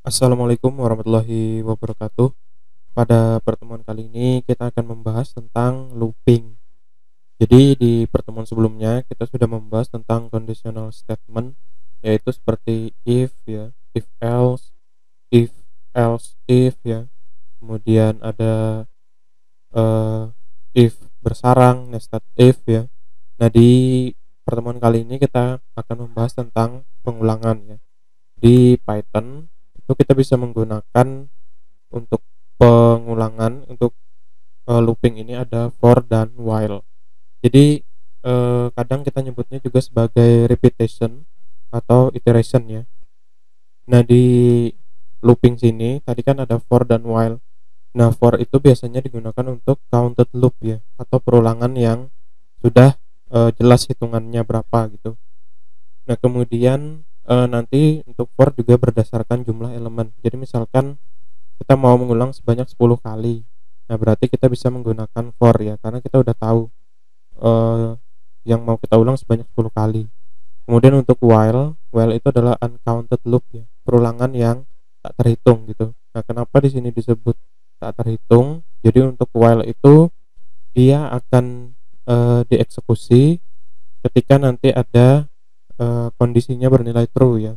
Assalamualaikum warahmatullahi wabarakatuh. Pada pertemuan kali ini kita akan membahas tentang looping. Jadi di pertemuan sebelumnya kita sudah membahas tentang conditional statement, yaitu seperti if ya, if else if ya. Kemudian ada eh, if bersarang, nested if ya. Nah, di pertemuan kali ini kita akan membahas tentang pengulangan ya. Di Python itu kita bisa menggunakan untuk pengulangan untuk looping ini ada for dan while. Jadi kadang kita nyebutnya juga sebagai repetition atau iteration ya. Nah, di looping sini tadi kan ada for dan while. Nah, for itu biasanya digunakan untuk counted loop ya, atau perulangan yang sudah jelas hitungannya berapa gitu. Nah, kemudian nanti untuk for juga berdasarkan jumlah elemen. Jadi misalkan kita mau mengulang sebanyak 10 kali. Nah, berarti kita bisa menggunakan for ya, karena kita udah tahu yang mau kita ulang sebanyak 10 kali. Kemudian untuk while itu adalah uncounted loop ya, perulangan yang tak terhitung gitu. Nah, kenapa di sini disebut tak terhitung? Jadi untuk while itu dia akan dieksekusi ketika nanti ada kondisinya bernilai true ya.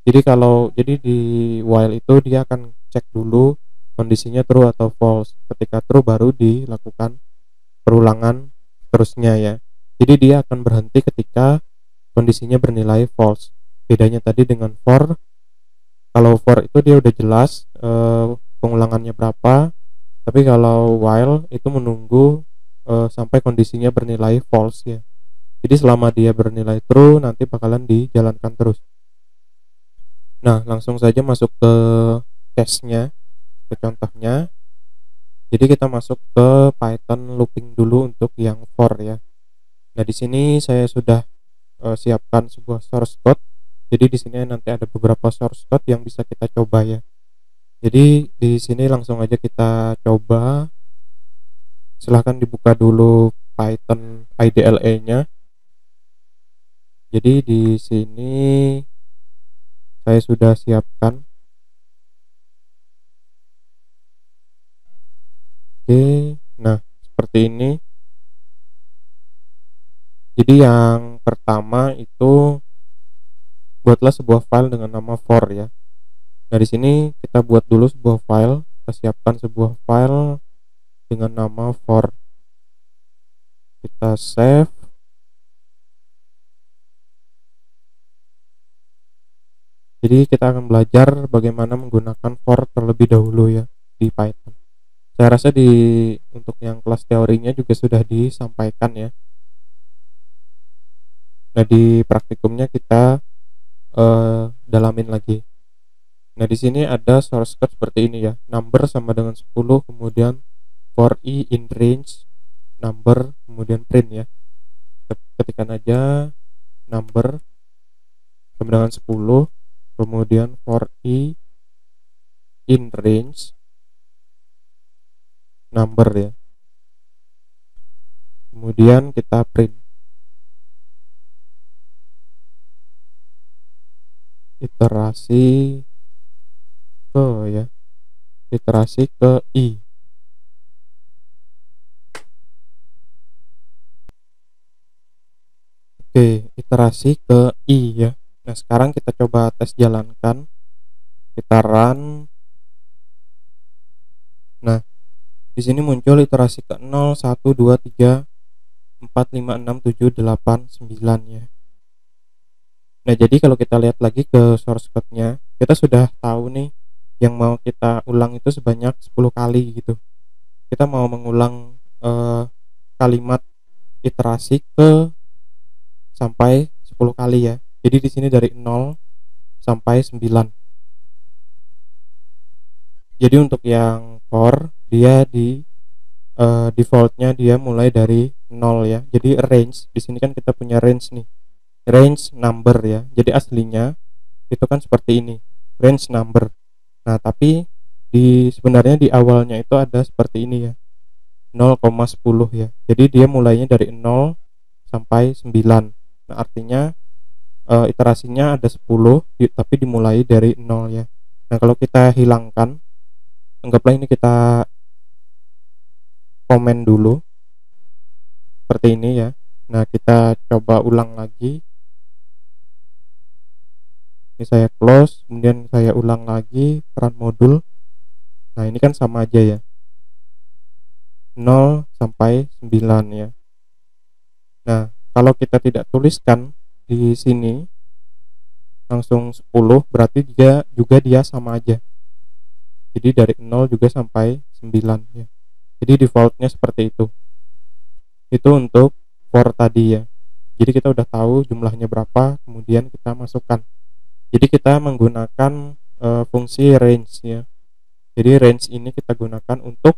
Jadi di while itu dia akan cek dulu kondisinya true atau false. Ketika true baru dilakukan perulangan terusnya ya. Jadi dia akan berhenti ketika kondisinya bernilai false. Bedanya tadi dengan for, kalau for itu dia udah jelas pengulangannya berapa, tapi kalau while itu menunggu sampai kondisinya bernilai false ya. Jadi selama dia bernilai true nanti bakalan dijalankan terus. Nah, langsung saja masuk ke case-nya, ke contohnya. Jadi kita masuk ke Python looping dulu untuk yang for ya. Nah, di sini saya sudah siapkan sebuah source code. Jadi di sini nanti ada beberapa source code yang bisa kita coba ya. Jadi di sini langsung aja kita coba. Silahkan dibuka dulu Python IDLE-nya. Jadi di sini saya sudah siapkan. Oke, nah seperti ini. Jadi yang pertama itu buatlah sebuah file dengan nama for ya. Nah, di sini kita buat dulu sebuah file, kita siapkan sebuah file dengan nama for. Kita save. Jadi kita akan belajar bagaimana menggunakan for terlebih dahulu ya di Python. Saya rasa untuk yang kelas teorinya juga sudah disampaikan ya. Nah, di praktikumnya kita dalamin lagi. Nah, di sini ada source code seperti ini ya. Number sama dengan 10, kemudian for i in range number, kemudian print ya. Ketikkan aja number sama dengan 10, kemudian for i in range number ya. Kemudian kita print iterasi ke i. Oke, iterasi ke i ya. Nah, sekarang kita coba tes jalankan. Kita run. Nah, di sini muncul iterasi ke 0, 1, 2, 3, 4, 5, 6, 7, 8, 9 ya. Nah, jadi kalau kita lihat lagi ke source code-nya, kita sudah tahu nih yang mau kita ulang itu sebanyak 10 kali gitu. Kita mau mengulang kalimat iterasi ke sampai 10 kali ya. Jadi di sini dari 0 sampai 9. Jadi untuk yang for dia di defaultnya dia mulai dari 0 ya. Jadi range di sini kan kita punya range nih. Range number ya. Jadi aslinya itu kan seperti ini. Range number. Nah, tapi sebenarnya di awalnya itu ada seperti ini ya. 0,10 ya. Jadi dia mulainya dari 0 sampai 9. Nah, artinya iterasinya ada 10 tapi dimulai dari 0 ya. Nah, kalau kita hilangkan, anggaplah ini kita komen dulu seperti ini ya. Nah, kita coba ulang lagi. Ini saya close, kemudian saya ulang lagi run modul. Nah, ini kan sama aja ya, 0 sampai 9 ya. Nah, kalau kita tidak tuliskan di sini langsung 10, berarti dia sama aja. Jadi dari 0 juga sampai 9 ya. Jadi defaultnya seperti itu. Itu untuk for tadi ya. Jadi kita udah tahu jumlahnya berapa, kemudian kita masukkan. Jadi kita menggunakan fungsi range ya. Jadi range ini kita gunakan untuk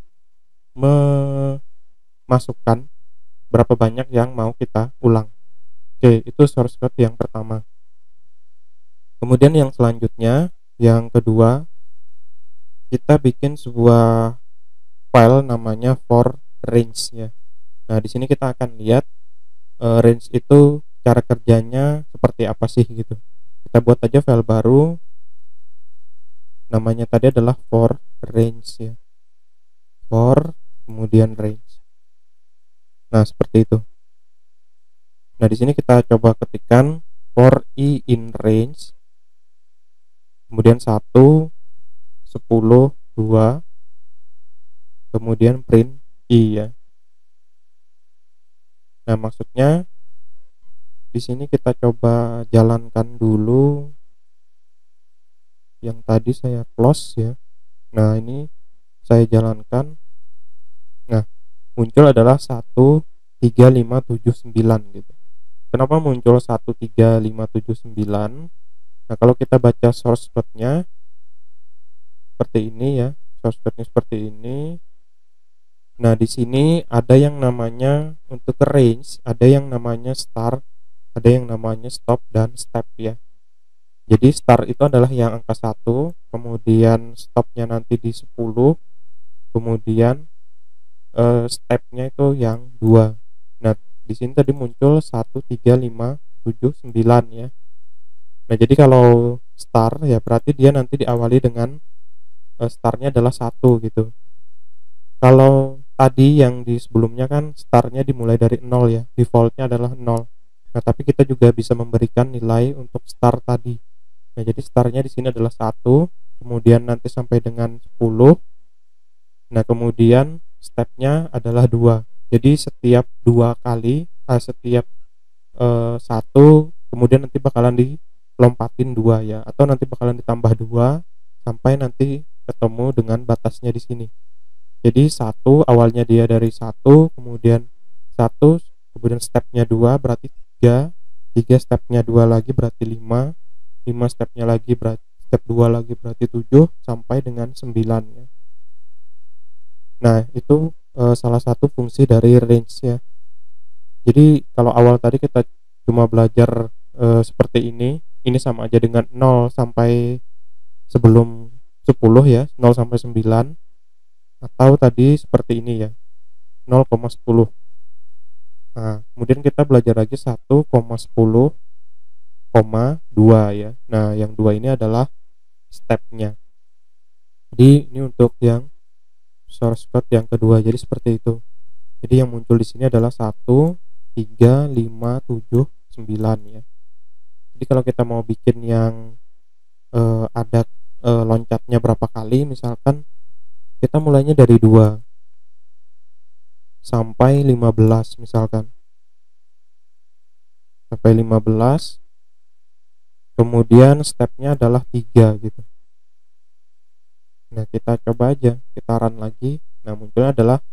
memasukkan berapa banyak yang mau kita ulang. Oke, itu source code yang pertama. Kemudian yang selanjutnya, yang kedua, kita bikin sebuah file namanya for range ya. Nah, di sini kita akan lihat range itu cara kerjanya seperti apa sih gitu. Kita buat aja file baru, namanya tadi adalah for range ya. For kemudian range. Nah, seperti itu. Nah, di sini kita coba ketikkan for i in range, kemudian 1, 10, 2, kemudian print i ya. Nah, maksudnya di sini kita coba jalankan dulu yang tadi saya close ya. Nah, ini saya jalankan. Nah, muncul adalah 13579 gitu. Kenapa muncul 13579? Nah, kalau kita baca source code-nya seperti ini ya. Source code-nya seperti ini. Nah, di sini ada yang namanya untuk range, ada yang namanya start, ada yang namanya stop dan step ya. Jadi start itu adalah yang angka 1, kemudian stopnya nanti di 10, kemudian stepnya itu yang 2. Nah, di sini tadi muncul 13579 ya. Nah, jadi kalau start ya berarti dia nanti diawali dengan startnya adalah 1 gitu. Kalau tadi yang di sebelumnya kan startnya dimulai dari 0 ya, defaultnya adalah 0. Nah, tapi kita juga bisa memberikan nilai untuk start tadi. Nah, jadi startnya di sini adalah 1, kemudian nanti sampai dengan 10. Nah, kemudian stepnya adalah 2. Jadi setiap 2 kali, setiap 1, kemudian nanti bakalan dilompatin 2 ya, atau nanti bakalan ditambah 2 sampai nanti ketemu dengan batasnya di sini. Jadi 1 awalnya dia dari 1, kemudian 1, kemudian stepnya 2 berarti 3, 3 stepnya 2 lagi berarti 5, 5 stepnya lagi berarti step 2 lagi berarti 7 sampai dengan 9 ya. Nah, itu salah satu fungsi dari range ya. Jadi kalau awal tadi kita cuma belajar seperti ini sama aja dengan 0 sampai sebelum 10 ya, 0 sampai 9, atau tadi seperti ini ya, 0,10. Nah, kemudian kita belajar lagi 1,10,2 ya. Nah, yang 2 ini adalah stepnya. Jadi ini untuk yang source code yang kedua. Jadi seperti itu. Jadi yang muncul di sini adalah 1, 3, 5, 7, 9 ya. Jadi kalau kita mau bikin yang ada loncatnya berapa kali, misalkan kita mulainya dari 2 sampai 15 misalkan. Sampai 15, kemudian stepnya adalah 3 gitu. Nah, kita coba aja, kita run lagi. Nah, munculnya adalah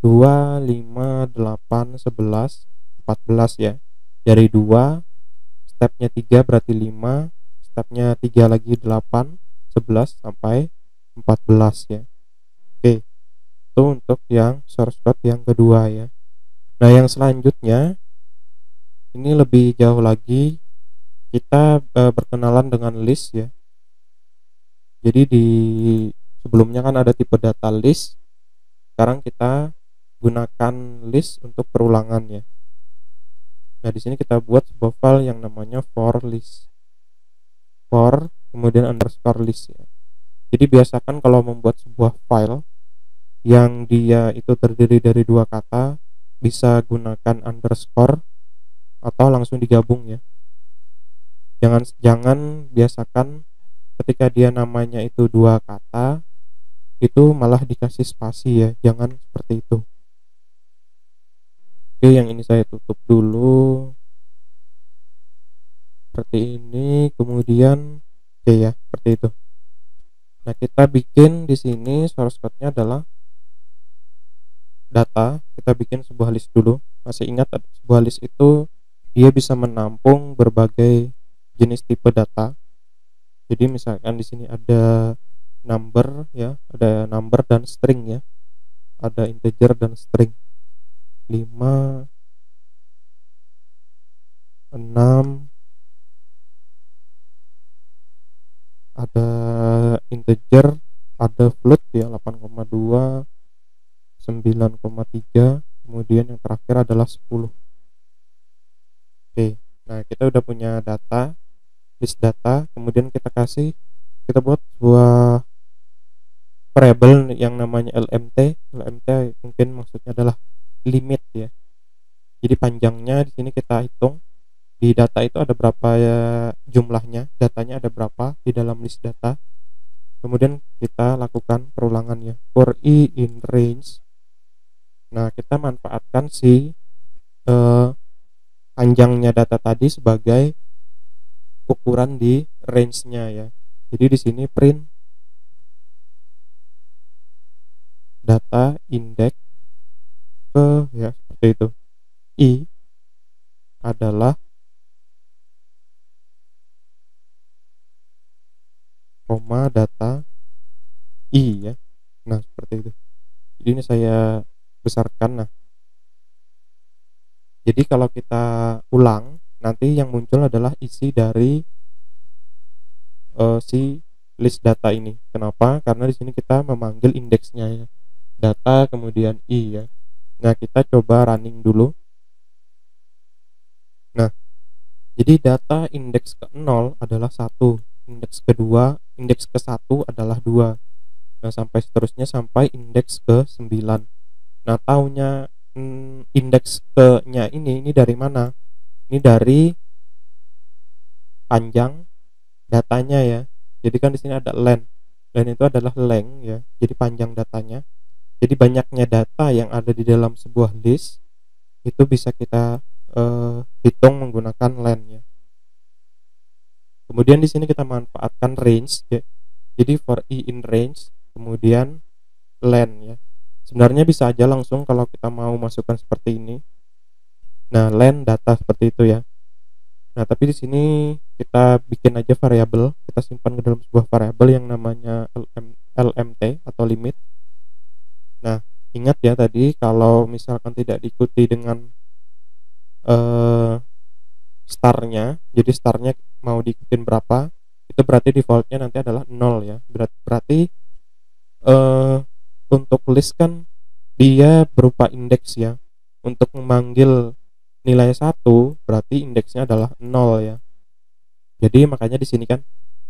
2, 5, 8, 11, 14 ya. Dari 2, stepnya 3 berarti 5, stepnya 3 lagi 8, 11 sampai 14 ya. Oke, itu untuk yang source code yang kedua ya. Nah, yang selanjutnya ini lebih jauh lagi, kita berkenalan dengan list ya. Jadi di sebelumnya kan ada tipe data list, sekarang kita gunakan list untuk perulangan ya. Nah, di sini kita buat sebuah file yang namanya for list, for kemudian underscore list ya. Jadi biasakan kalau membuat sebuah file yang dia itu terdiri dari dua kata, bisa gunakan underscore atau langsung digabung ya. Jangan jangan biasakan ketika dia namanya itu dua kata itu malah dikasih spasi ya, jangan seperti itu. Oke, yang ini saya tutup dulu seperti ini, kemudian oke ya, seperti itu. Nah, kita bikin di sini source code-nya adalah data. Kita bikin sebuah list dulu. Masih ingat sebuah list itu dia bisa menampung berbagai jenis tipe data. Jadi misalkan di sini ada number ya, ada number dan string ya. Ada integer dan string. 5 6 ada integer, ada float ya 8,2, 9,3, kemudian yang terakhir adalah 10. Oke, nah kita udah punya data, list data, kemudian kita buat sebuah variable yang namanya LMT. LMT mungkin maksudnya adalah limit ya. Jadi panjangnya di sini kita hitung. Di data itu ada berapa ya jumlahnya, datanya ada berapa di dalam list data. Kemudian kita lakukan perulangannya for i in range. Nah, kita manfaatkan si panjangnya data tadi sebagai ukuran di range-nya ya. Jadi di sini print data index ke ya seperti itu. I adalah koma data i ya. Nah, seperti itu. Jadi ini saya besarkan. Nah, jadi kalau kita ulang, nanti yang muncul adalah isi dari si list data ini. Kenapa? Karena di sini kita memanggil indeksnya ya. Data kemudian i ya. Nah, kita coba running dulu. Nah, jadi data indeks ke-0 adalah 1, indeks kedua, indeks ke-1 adalah 2. Nah, sampai seterusnya sampai indeks ke-9. Nah, taunya indeks ke-nya ini dari mana? Ini dari panjang datanya ya. Jadi kan di sini ada len. Len itu adalah length ya. Jadi panjang datanya. Jadi banyaknya data yang ada di dalam sebuah list itu bisa kita hitung menggunakan len ya. Kemudian di sini kita manfaatkan range ya. Jadi for i in range, kemudian len ya. Sebenarnya bisa aja langsung kalau kita mau masukkan seperti ini. Nah, len data seperti itu ya. Nah, tapi di sini kita bikin aja variabel, kita simpan ke dalam sebuah variabel yang namanya LMT atau limit. Nah, ingat ya tadi kalau misalkan tidak diikuti dengan starnya, jadi starnya mau diikutin berapa, itu berarti defaultnya nanti adalah 0 ya. Berarti untuk list kan dia berupa indeks ya. Untuk memanggil nilai 1 berarti indeksnya adalah 0 ya. Jadi makanya di sini kan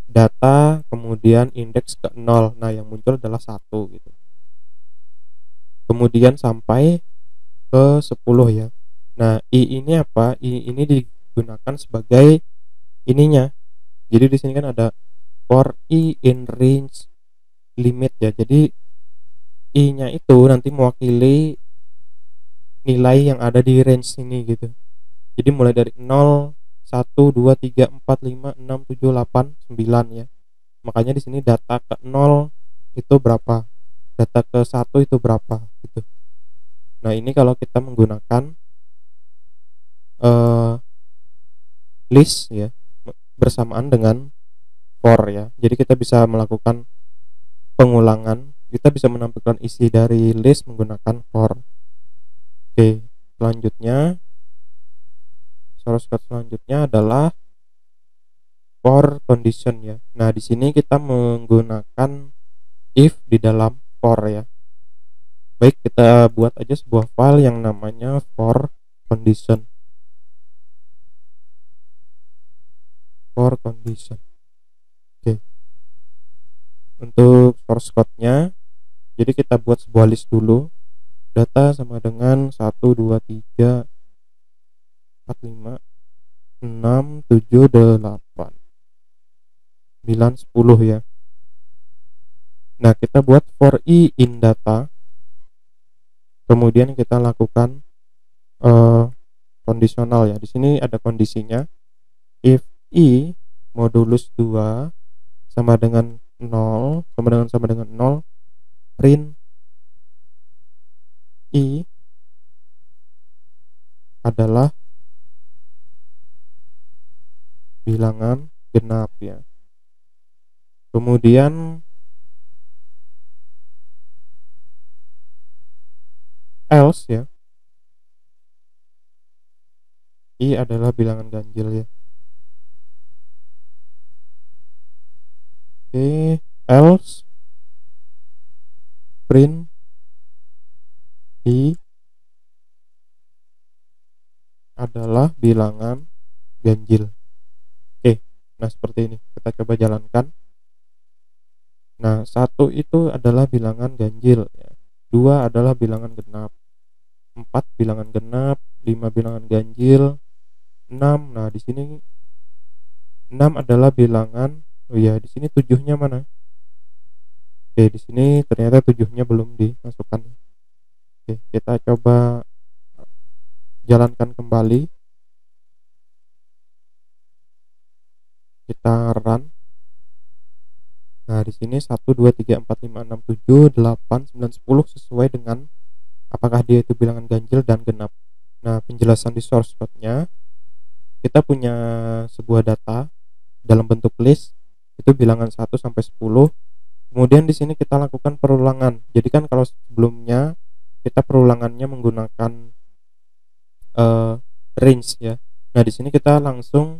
data kemudian indeks ke 0. Nah, yang muncul adalah 1 gitu. Kemudian sampai ke 10 ya. Nah, i ini apa? I ini digunakan sebagai ininya. Jadi di sini kan ada for i in range limit ya. Jadi i-nya itu nanti mewakili nilai yang ada di range ini gitu. Jadi mulai dari 0, 1, 2, 3, 4, 5, 6, 7, 8, 9 ya. Makanya di sini data ke 0 itu berapa? Data ke 1 itu berapa gitu. Nah, ini kalau kita menggunakan list ya bersamaan dengan for ya. Jadi kita bisa melakukan pengulangan, kita bisa menampilkan isi dari list menggunakan for. Oke, selanjutnya source code selanjutnya adalah for condition ya. Nah, di sini kita menggunakan if di dalam for ya. Baik, kita buat aja sebuah file yang namanya for condition. For condition. Oke. Untuk source code-nya, jadi kita buat sebuah list dulu. Data sama dengan 1 2 3 4 5 6 7 8 9 10 ya. Nah, kita buat for i in data. Kemudian kita lakukan kondisional ya. Di sini ada kondisinya. If i modulus 2 sama dengan 0, sama dengan 0, print i adalah bilangan genap ya. Kemudian else ya, i adalah bilangan ganjil ya. Oke, else print i adalah bilangan ganjil. Oke, nah seperti ini kita coba jalankan. Nah, 1 itu adalah bilangan ganjil ya. 2 adalah bilangan genap, 4 bilangan genap, 5 bilangan ganjil, 6. Nah, di sini 6 adalah bilangan, oh ya, di sini 7-nya mana? Oke, di sini ternyata 7-nya belum dimasukkan. Oke, kita coba jalankan kembali. Kita run. Nah, di sini 1 2 3 4 5 6 7 8 9 10 sesuai dengan apakah dia itu bilangan ganjil dan genap. Nah, penjelasan di source code-nya, kita punya sebuah data dalam bentuk list, itu bilangan 1 sampai 10. Kemudian di sini kita lakukan perulangan. Jadi kan kalau sebelumnya kita perulangannya menggunakan range ya. Nah, di sini kita langsung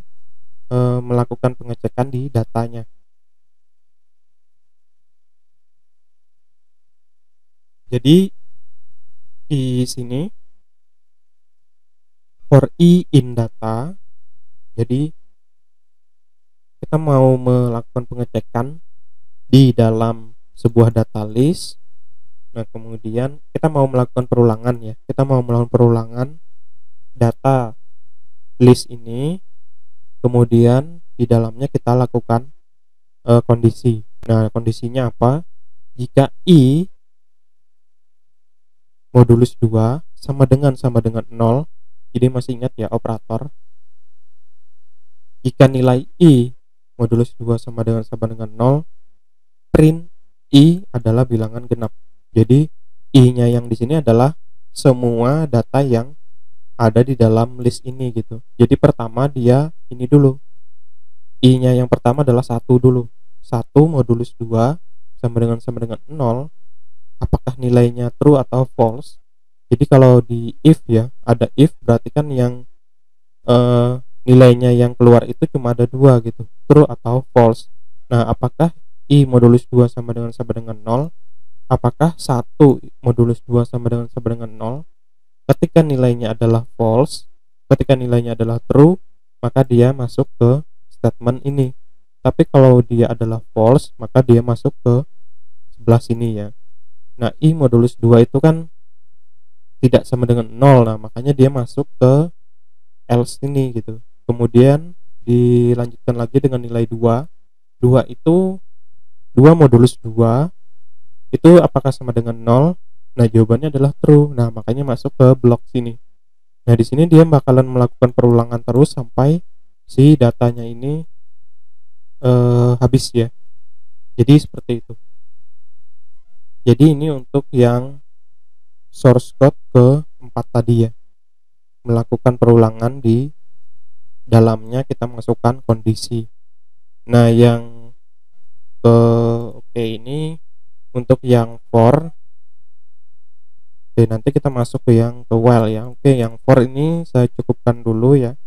melakukan pengecekan di datanya. Jadi di sini for i in data, jadi kita mau melakukan pengecekan di dalam sebuah data list. Nah, kemudian kita mau melakukan perulangan ya. Kita mau melakukan perulangan data list ini. Kemudian di dalamnya kita lakukan kondisi. Nah, kondisinya apa? Jika i modulus 2 sama dengan 0. Jadi masih ingat ya operator. Jika nilai i modulus 2 sama dengan 0, print i adalah bilangan genap. Jadi i-nya yang di sini adalah semua data yang ada di dalam list ini gitu. Jadi pertama dia ini dulu. I-nya yang pertama adalah 1 dulu. 1 modulus 2 sama dengan 0. Apakah nilainya true atau false? Jadi kalau di if ya, ada if berarti kan yang nilainya yang keluar itu cuma ada 2 gitu, true atau false. Nah, apakah i modulus 2 sama dengan 0? Apakah 1 modulus 2 sama dengan 0? Ketika nilainya adalah false, ketika nilainya adalah true, maka dia masuk ke statement ini. Tapi kalau dia adalah false, maka dia masuk ke sebelah sini ya. Nah, i modulus 2 itu kan tidak sama dengan 0. Nah, makanya dia masuk ke else ini gitu. Kemudian dilanjutkan lagi dengan nilai 2. 2 itu 2 modulus 2 itu apakah sama dengan 0? Nah, jawabannya adalah true. Nah, makanya masuk ke blok sini. Nah, di sini dia bakalan melakukan perulangan terus sampai si datanya ini habis ya. Jadi seperti itu. Jadi ini untuk yang source code ke-4 tadi ya. Melakukan perulangan di dalamnya kita masukkan kondisi. Nah, yang ini untuk yang for. Oke, nanti kita masuk ke yang ke while ya. Oke, yang for ini saya cukupkan dulu ya.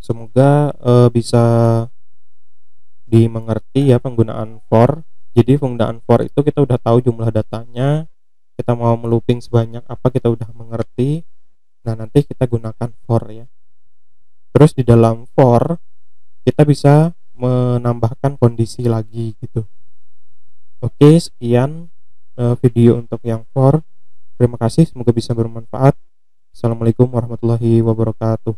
Semoga bisa dimengerti ya penggunaan for. Jadi penggunaan for itu kita udah tahu jumlah datanya, kita mau melooping sebanyak apa kita udah mengerti. Nah, nanti kita gunakan for ya. Terus di dalam for kita bisa menambahkan kondisi lagi gitu. Oke, sekian video untuk yang for. Terima kasih, semoga bisa bermanfaat. Assalamualaikum warahmatullahi wabarakatuh.